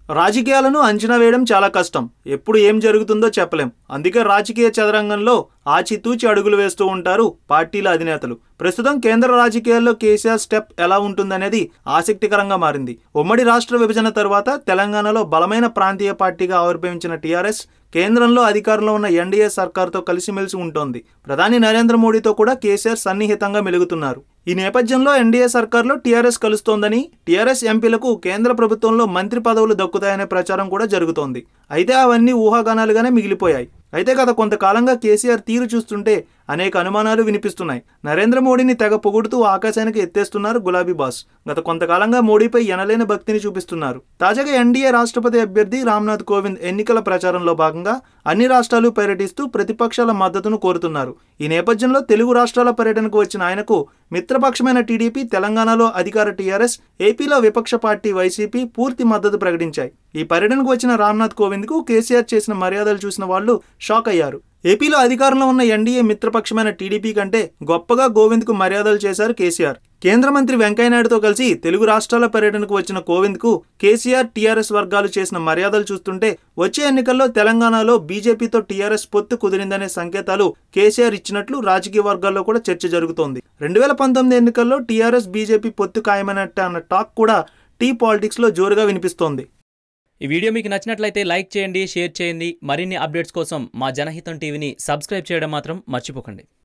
రాజకీయాలను అంచనా వేయడం చాలా కష్టం. ఎప్పుడు ఏం జరుగుతుందో చెప్పలేం. అందుకే రాజకీయ చదరంగంలో ఆచితూచి అడుగులు వేస్తూ ఉంటారు పార్టీల అధినేతలు. ప్రస్తుతం కేంద్ర రాజకీయాల్లో కేసీఆర్ స్టెప్ ఎలా ఉంటుందనేది ఆసక్తికరంగా మారింది. ఉమ్మడి రాష్ట్ర విభజన తర్వాత తెలంగాణలో బలమైన ప్రాంతీయ పార్టీగా ఆవిర్భవించిన టీఆర్ఎస్ కేంద్రంలో అధికారంలో ఉన్న ఎన్డీఏ సర్కార్తో కలిసిమెలిసి ఉంటోంది. ప్రధాని నరేంద్ర మోడీతో కూడా కేసీఆర్ సన్నిహితంగా మెలుగుతున్నారు. ఈ నేపథ్యంలో ఎన్డీఏ సర్కార్లో టీఆర్ఎస్ కలుస్తోందని, టీఆర్ఎస్ ఎంపీలకు కేంద్ర ప్రభుత్వంలో మంత్రి పదవులు దక్కుతాయనే ప్రచారం కూడా జరుగుతోంది. అయితే అవన్నీ ఊహాగానాలుగానే మిగిలిపోయాయి. అయితే గత కొంతకాలంగా కేసీఆర్ తీరు చూస్తుంటే అనేక అనుమానాలు వినిపిస్తున్నాయి. నరేంద్ర మోడీని తెగ పొగుడుతూ ఆకాశానికి ఎత్తేస్తున్నారు గులాబీ బాస్. గత కొంతకాలంగా మోడీపై ఎనలేని భక్తిని చూపిస్తున్నారు. తాజాగా ఎన్డీఏ రాష్ట్రపతి అభ్యర్థి రామ్నాథ్ కోవింద్ ఎన్నికల ప్రచారంలో భాగంగా అన్ని రాష్ట్రాలు పర్యటిస్తూ ప్రతిపక్షాల మద్దతును కోరుతున్నారు. ఈ నేపథ్యంలో తెలుగు రాష్ట్రాల పర్యటనకు వచ్చిన ఆయనకు మిత్రపక్షమైన టీడీపీ, తెలంగాణలో అధికార టీఆర్ఎస్, ఏపీలో విపక్ష పార్టీ వైసీపీ పూర్తి మద్దతు ప్రకటించాయి. ఈ పర్యటనకు వచ్చిన రామ్నాథ్ కోవింద్కు కేసీఆర్ చేసిన మర్యాదలు చూసిన వాళ్లు షాక్ అయ్యారు. ఏపీలో అధికారంలో ఉన్న ఎన్డీఏ మిత్రపక్షమైన టీడీపీ కంటే గొప్పగా గోవింద్కు మర్యాదలు చేశారు కేసీఆర్. కేంద్ర మంత్రి వెంకయ్యనాయుడుతో కలిసి తెలుగు రాష్ట్రాల పర్యటనకు వచ్చిన కోవింద్కు కేసీఆర్, టీఆర్ఎస్ వర్గాలు చేసిన మర్యాదలు చూస్తుంటే వచ్చే ఎన్నికల్లో తెలంగాణలో బీజేపీతో టీఆర్ఎస్ పొత్తు కుదిరిందనే సంకేతాలు కేసీఆర్ ఇచ్చినట్లు రాజకీయ వర్గాల్లో కూడా చర్చ జరుగుతోంది. 2019 ఎన్నికల్లో టీఆర్ఎస్ బీజేపీ పొత్తు ఖాయమైనట్టే అన్న టాక్ కూడా టీ పాలిటిక్స్లో జోరుగా వినిపిస్తోంది. ఈ వీడియో మీకు నచ్చినట్లయితే లైక్ చేయండి, షేర్ చేయండి. మరిన్ని అప్డేట్స్ కోసం మా జనహితం టీవీని సబ్స్క్రైబ్ చేయడం మాత్రం మర్చిపోకండి.